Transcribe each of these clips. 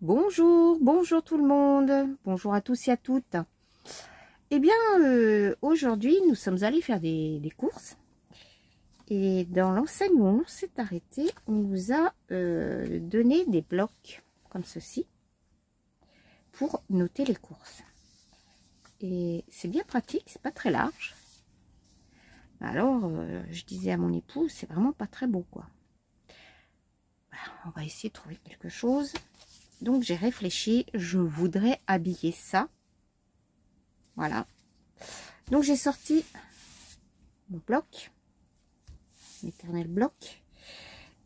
Bonjour, bonjour tout le monde, bonjour à tous et à toutes. Eh bien, aujourd'hui, nous sommes allés faire des courses. Et dans l'enseigne où on s'est arrêté, on nous a donné des blocs comme ceci pour noter les courses. Et c'est bien pratique, c'est pas très large. Alors, je disais à mon époux, c'est vraiment pas très beau, quoi. On va essayer de trouver quelque chose. Donc j'ai réfléchi, je voudrais habiller ça. Voilà. Donc j'ai sorti mon bloc, l'éternel bloc.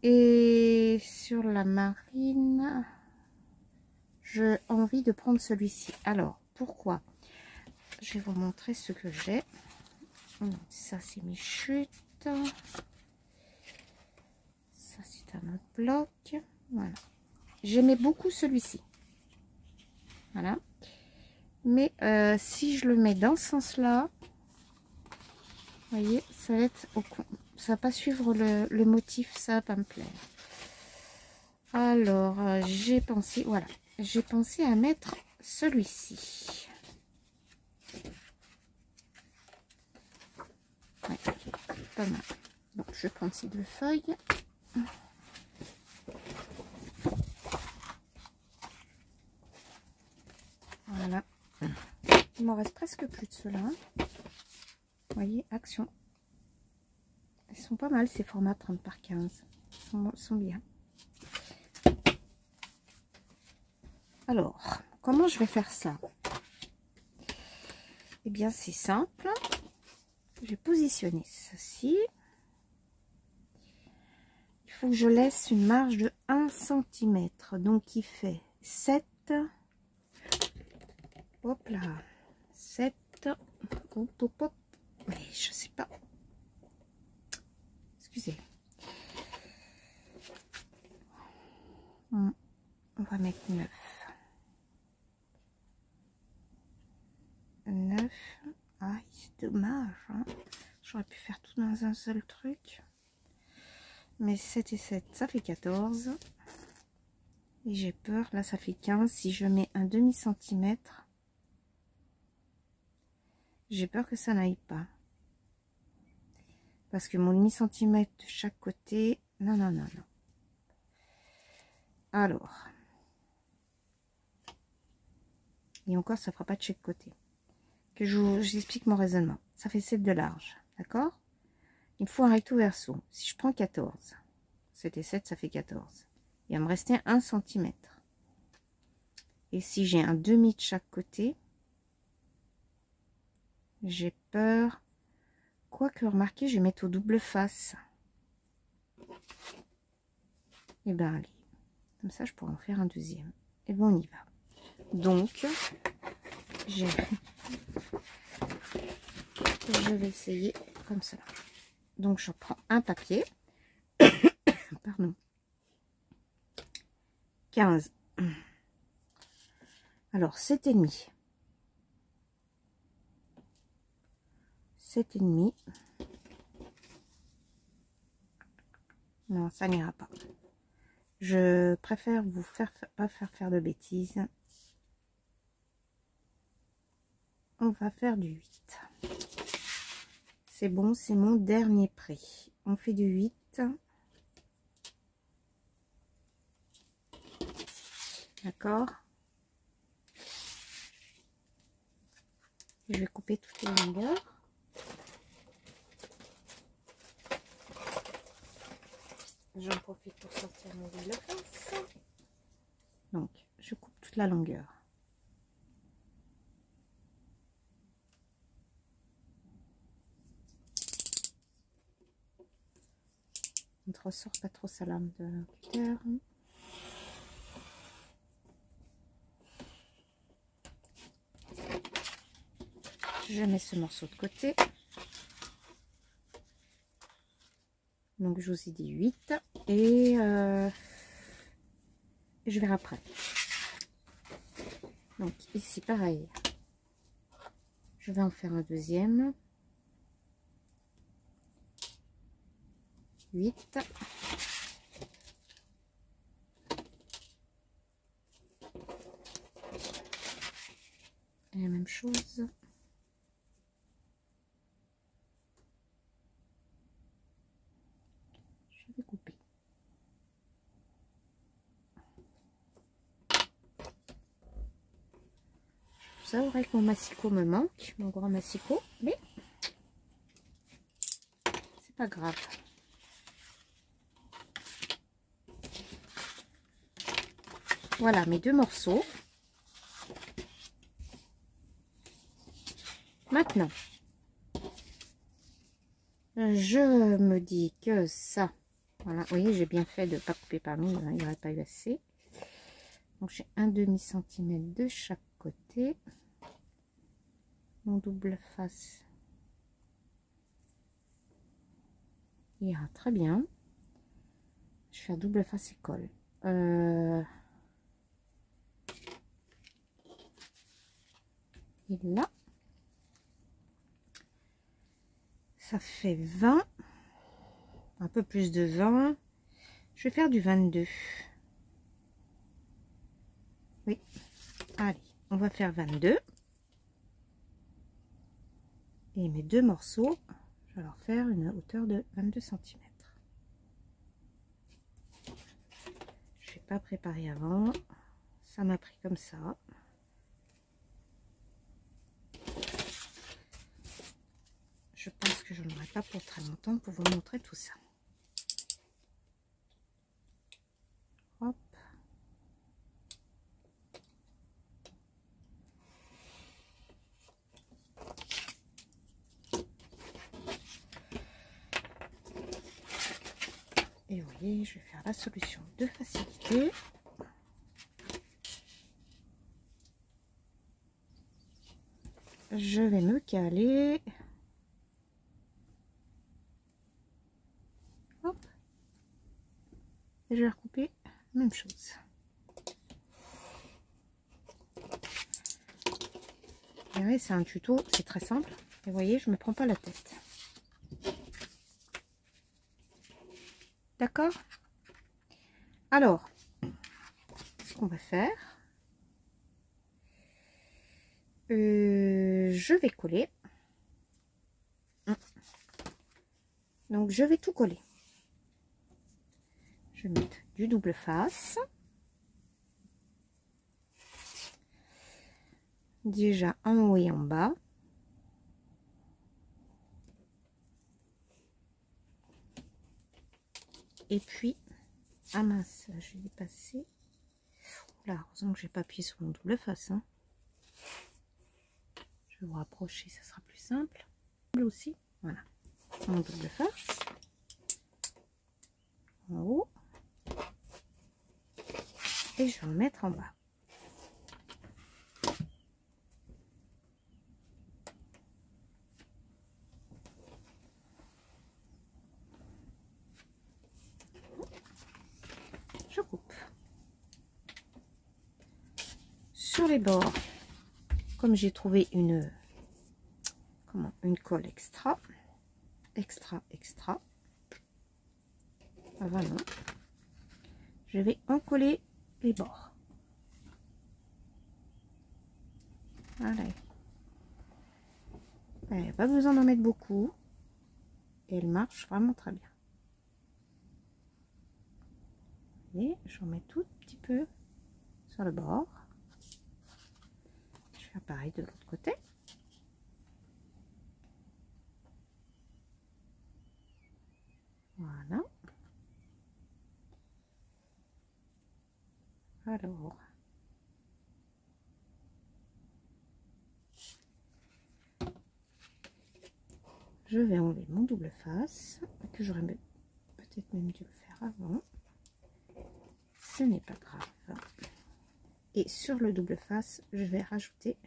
Et sur la marine, j'ai envie de prendre celui-ci. Alors, pourquoi? Je vais vous montrer ce que j'ai. Ça, c'est mes chutes. Ça, c'est un autre bloc. Voilà. J'aimais beaucoup celui-ci. Voilà. Mais si je le mets dans ce sens-là, vous voyez, ça va être ça va pas suivre le motif, ça va pas me plaire. Alors, j'ai pensé, voilà, j'ai pensé à mettre celui-ci. Ouais, pas mal. Bon, je vais prendre ces deux feuilles. Voilà. Il m'en reste presque plus de ceux-là. Vous voyez, action. Ils sont pas mal ces formats 30 par 15. Ils sont bien. Alors, comment je vais faire ça? Eh bien, c'est simple. Je vais positionner ceci. Il faut que je laisse une marge de 1 cm. Donc, qui fait 7. Hop là. 7. Hop, hop, hop. Mais je sais pas. Excusez. On va mettre 9. 9. Ah, c'est dommage. Hein. J'aurais pu faire tout dans un seul truc. Mais 7 et 7, ça fait 14. Et j'ai peur. Là, ça fait 15. Si je mets un demi-centimètre, j'ai peur que ça n'aille pas. Parce que mon demi-centimètre de chaque côté... Non, non, non, non. Alors. Et encore, ça ne fera pas de chaque côté. Que j'explique mon raisonnement. Ça fait 7 de large. D'accord? Il me faut un recto verso. Si je prends 14, 7 et 7, ça fait 14. Il va me rester 1 cm. Et si j'ai un demi de chaque côté, j'ai peur... Quoique, remarquez, je vais mettre au double face. Et bien, allez. Comme ça, je pourrais en faire un deuxième. Et bon, on y va. Donc, je vais essayer comme ça. Donc, je prends un papier. Pardon. 15. Alors, 7,5. 7,5. Non, ça n'ira pas. Je préfère vous pas faire de bêtises. On va faire du 8. C'est bon, c'est mon dernier prix. On fait du 8. D'accord. Je vais couper toutes les longueurs. J'en profite pour sortir mon double face. Donc, je coupe toute la longueur. On ne ressort pas trop sa lame de cutter. Je mets ce morceau de côté. Donc, je vous ai dit 8. Et je verrai après. Donc, ici, pareil. Je vais en faire un deuxième. 8. Et la même chose. Je vais couper. Ça aurait que mon massicot me manque, mon grand massicot, mais c'est pas grave. Voilà mes deux morceaux. Maintenant, je me dis que ça, voilà, vous voyez, j'ai bien fait de ne pas couper parmi, hein, il n'y aurait pas eu assez. Donc j'ai un demi-centimètre de chaque côté. Mon double face ira très bien. Je fais un double face et colle. Et là, ça fait 20, un peu plus de 20. Je vais faire du 22. Oui, allez, on va faire 22. Et mes deux morceaux, je vais leur faire une hauteur de 22 cm. Je n'ai pas préparé avant, ça m'a pris comme ça. Je pense que je n'aurai pas pour très longtemps pour vous montrer tout ça. Hop. Et vous voyez, je vais faire la solution de facilité. Je vais me caler. Hop. Et je vais recouper même chose. Et oui, c'est un tuto, c'est très simple. Et vous voyez, je ne me prends pas la tête. D'accord? Alors, ce qu'on va faire, je vais coller. Donc, je vais tout coller. Je vais mettre du double face. Déjà en haut et en bas. Et puis, ah mince, je vais dépasser. Là, heureusement que j'ai pas appuyé sur mon double face. Hein. Je vais vous rapprocher, ça sera plus simple. Aussi, voilà, mon double face. En haut. Et je vais en mettre en bas. Je coupe. Sur les bords, comme j'ai trouvé une colle extra, voilà, je vais en coller les bords. Voilà. Il n'y a pas besoin d'en mettre beaucoup. Et elle marche vraiment très bien. Et j'en mets tout petit peu sur le bord. Je vais faire pareil de l'autre côté. Voilà. Alors. Je vais enlever mon double face, que j'aurais peut-être même dû le faire avant. Ce n'est pas grave. Et sur le double face, je vais rajouter.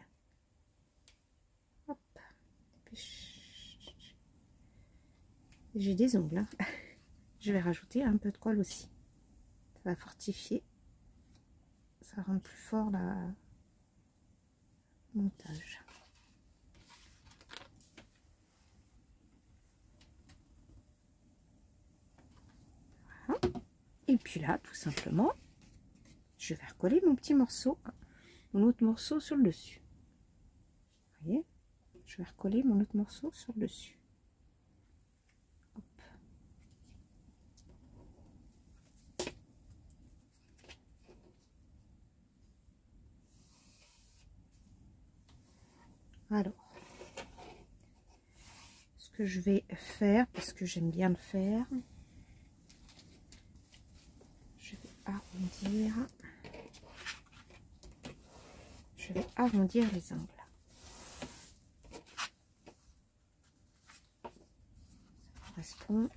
Hop. J'ai des ongles. Hein. Je vais rajouter un peu de colle aussi. Ça va fortifier. Ça rend plus fort le montage. Voilà. Et puis là, tout simplement, je vais recoller mon petit morceau, mon autre morceau sur le dessus. Vous voyez, je vais recoller mon autre morceau sur le dessus. Hop. Alors, ce que je vais faire, parce que j'aime bien le faire, je vais arrondir. Je vais arrondir les angles. Ça correspond.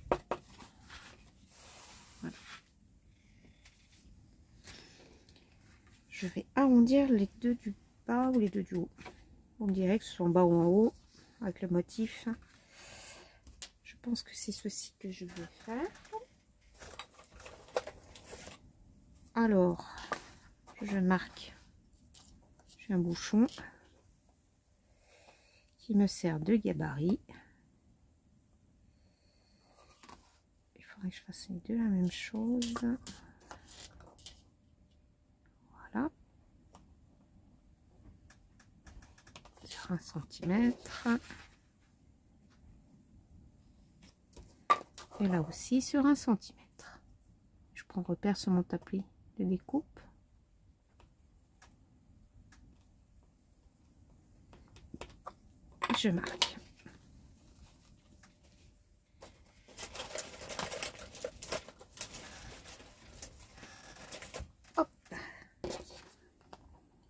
Voilà. Je vais arrondir les deux du bas ou les deux du haut. On dirait que ce soit en bas ou en haut avec le motif. Je pense que c'est ceci que je vais faire. Alors, je marque. J'ai un bouchon qui me sert de gabarit. Il faudrait que je fasse les deux la même chose. Voilà. Sur 1 centimètre. Et là aussi sur 1 centimètre. Je prends repère sur mon tapis de découpe. Je marque. Hop.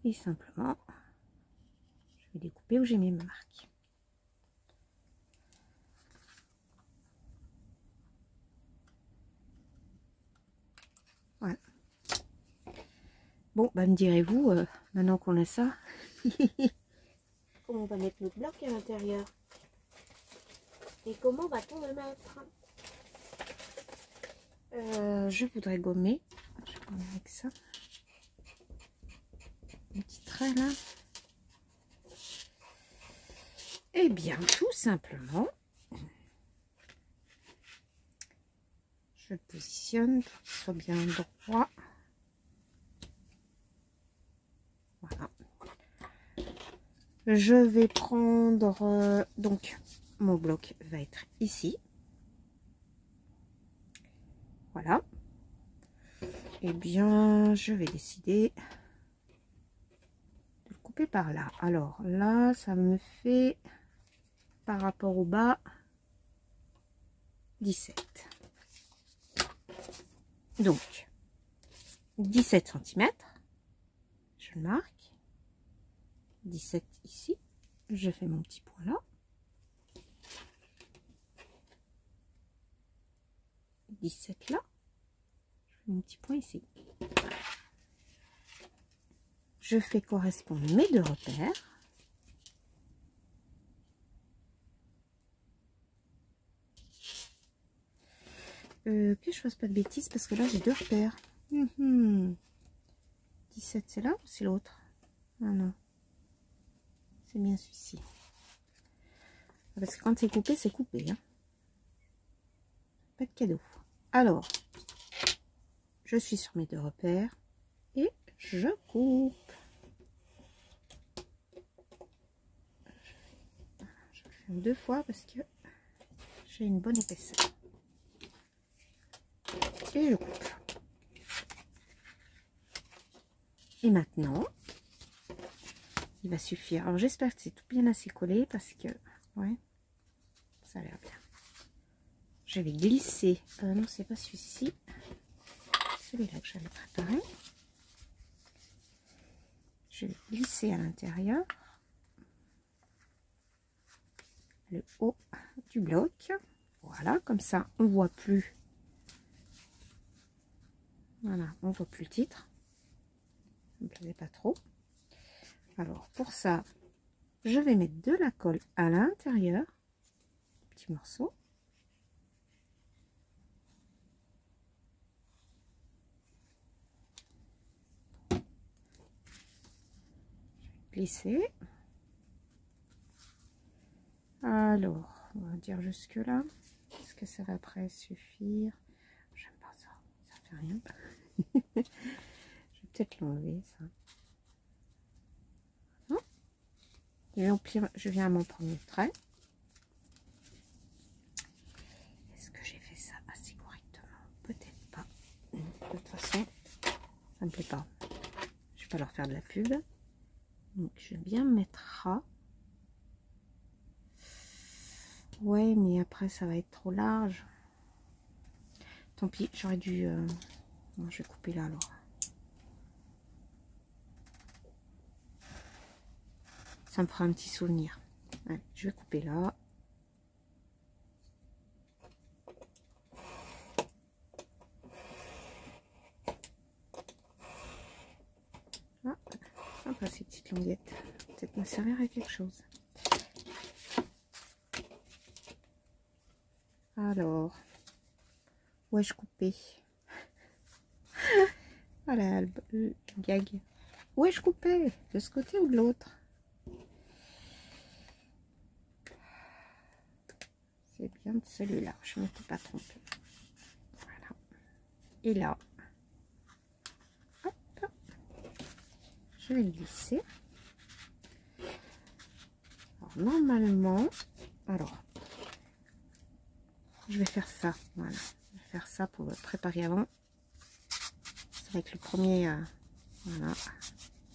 Et simplement, je vais découper où j'ai mis ma marque. Voilà. Bon, bah me direz-vous, maintenant qu'on a ça, comment on va mettre notre bloc à l'intérieur? Et comment va-t-on le mettre? Je voudrais gommer. Je vais gommer avec ça. Un petit trait là. Eh bien, tout simplement, je le positionne pour qu'il soit bien droit. Voilà. Je vais prendre, donc, mon bloc va être ici. Voilà. Eh bien, je vais décider de le couper par là. Alors là, ça me fait, par rapport au bas, 17. Donc, 17 cm. Je le marque. 17 ici. Je fais mon petit point là. 17 là. Je fais mon petit point ici. Je fais correspondre mes deux repères. Que je fasse pas de bêtises parce que là j'ai deux repères. 17 c'est là ou c'est l'autre? Ah non. C'est bien celui-ci. Parce que quand c'est coupé, c'est coupé. Hein. Pas de cadeau. Alors, je suis sur mes deux repères et je coupe. Je le fais deux fois parce que j'ai une bonne épaisseur. Et je coupe. Et maintenant, il va suffire. Alors j'espère que c'est tout bien assez collé parce que, ouais, ça a l'air bien. Je vais glisser. Non, c'est pas celui-ci. Celui-là que j'avais préparé. Je vais glisser à l'intérieur le haut du bloc. Voilà, comme ça, on voit plus. Voilà, on voit plus le titre. Ça me plaisait pas trop. Alors pour ça, je vais mettre de la colle à l'intérieur, petit morceau. Glisser. Alors, on va dire jusque là. Est-ce que ça va après suffire? J'aime pas ça, ça fait rien. Je vais peut-être l'enlever ça. Non, Et au pire, je viens à mon premier trait. Est-ce que j'ai fait ça assez correctement? Peut-être pas. De toute façon, ça me plaît pas. Je vais pas leur faire de la pub. Donc, je vais bien mettre A. Ouais, mais après, ça va être trop large. Tant pis, j'aurais dû... Non, je vais couper là, alors. Ça me fera un petit souvenir. Allez, je vais couper là. Ah, sympa ces petites languettes. Peut-être me servir à quelque chose. Alors, où ai-je coupé? Voilà le gag. Où ai-je coupé? De ce côté ou de l'autre? C'est bien de celui-là, je ne m'étais pas trompée. Voilà. Et là, hop, je vais glisser. Alors, normalement, je vais faire ça. Voilà, je vais faire ça pour le préparer avant. Ça va être le premier. Voilà.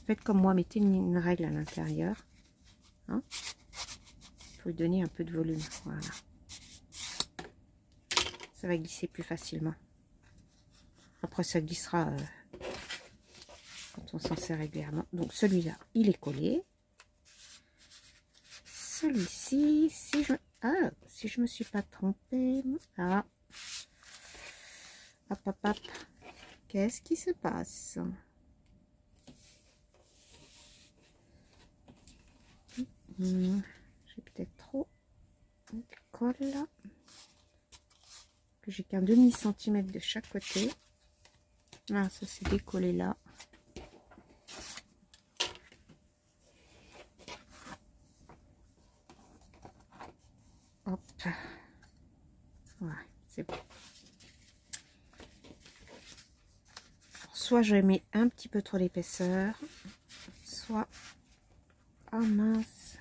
Faites comme moi, mettez une règle à l'intérieur. Hein, pour lui donner un peu de volume. Voilà. Ça va glisser plus facilement. Après, ça glissera quand on s'en sert régulièrement. Donc, celui-là, il est collé. Celui-ci, si je me suis pas trompée. Ah. Hop, hop, hop. Qu'est-ce qui se passe? J'ai peut-être trop de colle là. Que j'ai qu'un demi-centimètre de chaque côté. Ah, ça s'est décollé là. Hop. Ouais, c'est bon. Soit je mets un petit peu trop d'épaisseur, soit... Ah mince.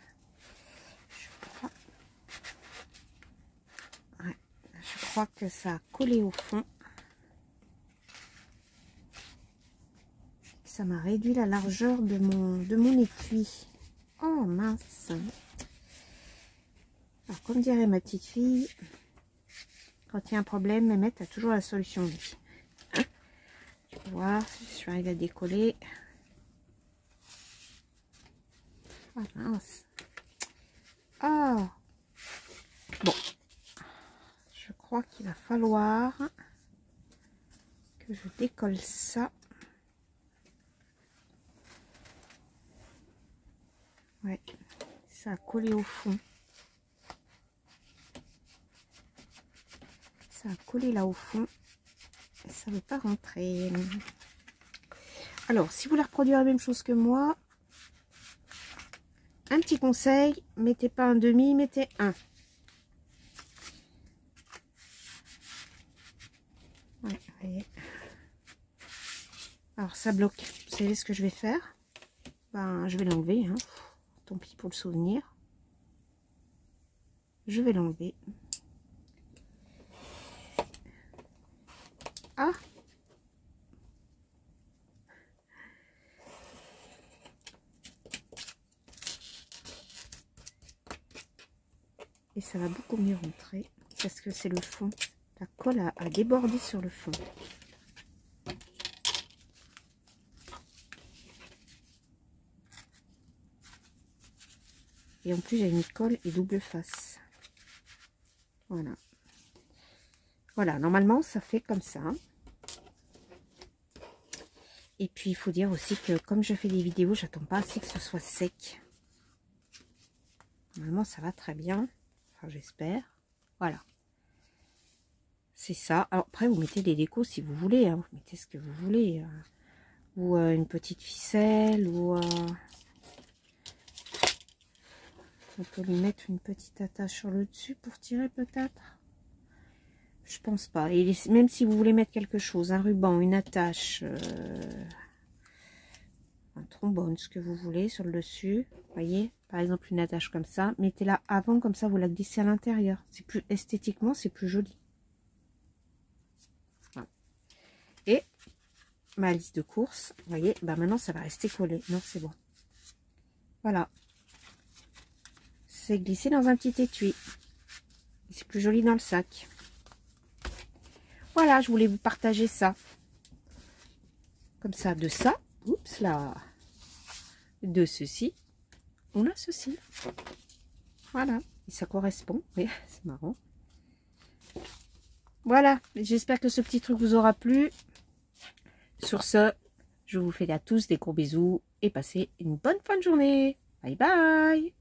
Je crois que ça a collé au fond. Ça m'a réduit la largeur de mon étui. Oh mince. Alors, comme dirait ma petite fille, quand il y a un problème, Mehmet a toujours la solution. Hein, je vais voir si je suis arrivée à décoller. Ah mince. Ah. Bon. Je crois qu'il va falloir que je décolle ça. Ouais. Ça a collé au fond. Ça a collé là au fond. Et ça ne veut pas rentrer. Alors, si vous voulez reproduire la même chose que moi, un petit conseil, mettez pas un demi, mettez un. Ouais, vous voyez. Alors, ça bloque. Vous savez ce que je vais faire? Ben, je vais l'enlever. Hein. Tant pis pour le souvenir. Je vais l'enlever. Ah! Et ça va beaucoup mieux rentrer parce que c'est le fond. La colle a débordé sur le fond. Et en plus, j'ai mis colle et double face. Voilà. Voilà, normalement, ça fait comme ça. Et puis, il faut dire aussi que comme je fais des vidéos, j'attends pas assez que ce soit sec. Normalement, ça va très bien. Enfin, j'espère. Voilà. C'est ça. Alors, après, vous mettez des décos si vous voulez. Hein. Vous mettez ce que vous voulez. Ou une petite ficelle. Ou... on peut lui mettre une petite attache sur le dessus pour tirer peut-être. Je pense pas. Et même si vous voulez mettre quelque chose, un ruban, une attache, un trombone, ce que vous voulez sur le dessus, voyez, par exemple une attache comme ça, mettez-la avant, comme ça vous la glissez à l'intérieur. C'est plus esthétiquement, c'est plus joli. Voilà. Et ma liste de courses, vous voyez, bah maintenant ça va rester collé. Non, c'est bon. Voilà. C'est glissé dans un petit étui. C'est plus joli dans le sac. Voilà, je voulais vous partager ça. Comme ça, de ça, oups là, de ceci, on a ceci. Voilà, et ça correspond. Oui, c'est marrant. Voilà, j'espère que ce petit truc vous aura plu. Sur ce, je vous fais à tous des gros bisous et passez une bonne fin de journée. Bye bye.